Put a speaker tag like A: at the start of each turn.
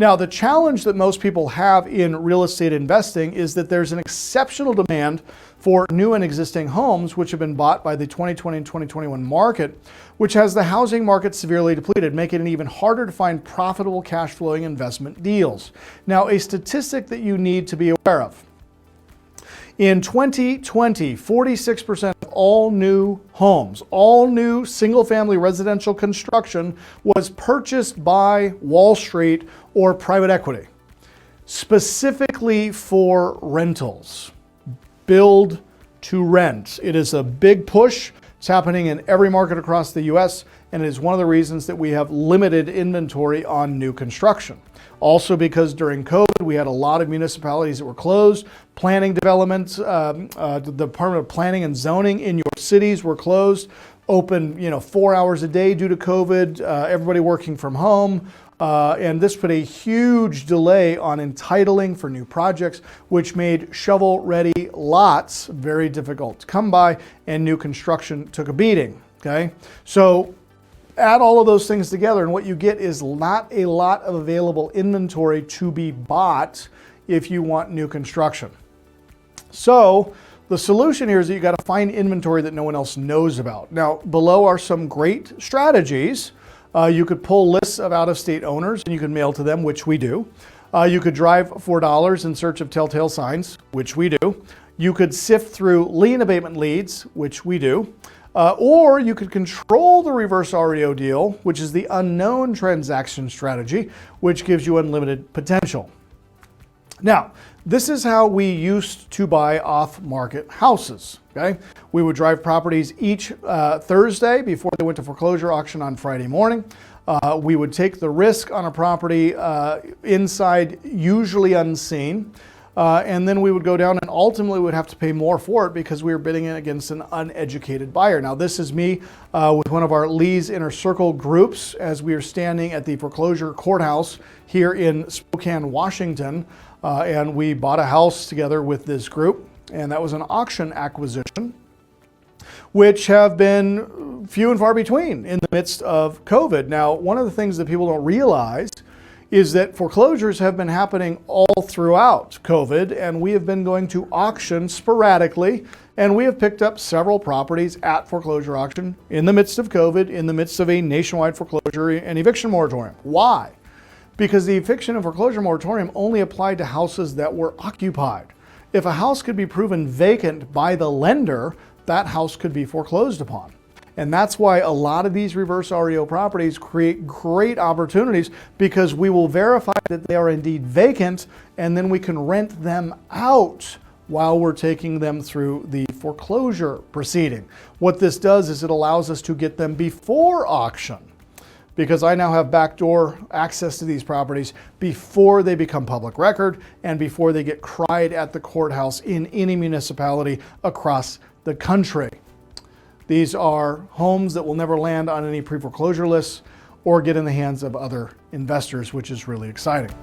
A: Now, the challenge that most people have in real estate investing is that there's an exceptional demand for new and existing homes which have been bought by the 2020 and 2021 market, which has the housing market severely depleted, making it even harder to find profitable cash flowing investment deals. Now, a statistic that you need to be aware of. In 2020, 46% of all new homes, all new single-family residential construction was purchased by Wall Street or private equity, specifically for rentals. Build to rent. It is a big push. It's happening in every market across the US, and it is one of the reasons that we have limited inventory on new construction. Also because during COVID, we had a lot of municipalities that were closed. Planning developments, the Department of Planning and Zoning in your cities were closed, open 4 hours a day due to COVID, everybody working from home. And this put a huge delay on entitling for new projects, which made shovel-ready lots very difficult to come by, and new construction took a beating, okay? So add all of those things together, and what you get is not a lot of available inventory to be bought if you want new construction. So the solution here is that you got to find inventory that no one else knows about. Now, below are some great strategies. You could pull lists of out-of-state owners and you can mail to them, which we do. You could drive for dollars in search of telltale signs, which we do. You could sift through lien abatement leads, which we do. Or you could control the reverse REO deal, which is the unknown transaction strategy, which gives you unlimited potential. Now, this is how we used to buy off-market houses, okay? We would drive properties each Thursday before they went to foreclosure auction on Friday morning. We would take the risk on a property inside, usually unseen. And then we would go down and ultimately would have to pay more for it because we were bidding it against an uneducated buyer. Now, this is me with one of our Lee's Inner Circle groups as we are standing at the foreclosure courthouse here in Spokane, Washington. And we bought a house together with this group, and that was an auction acquisition, which have been few and far between in the midst of COVID. Now, one of the things that people don't realize is that foreclosures have been happening all throughout COVID, and we have been going to auction sporadically, and we have picked up several properties at foreclosure auction in the midst of COVID, in the midst of a nationwide foreclosure and eviction moratorium. Why? Because the eviction and foreclosure moratorium only applied to houses that were occupied. If a house could be proven vacant by the lender, that house could be foreclosed upon. And that's why a lot of these reverse REO properties create great opportunities, because we will verify that they are indeed vacant, and then we can rent them out while we're taking them through the foreclosure proceeding. What this does is it allows us to get them before auction, because I now have backdoor access to these properties before they become public record and before they get cried at the courthouse in any municipality across the country. These are homes that will never land on any pre-foreclosure lists or get in the hands of other investors, which is really exciting.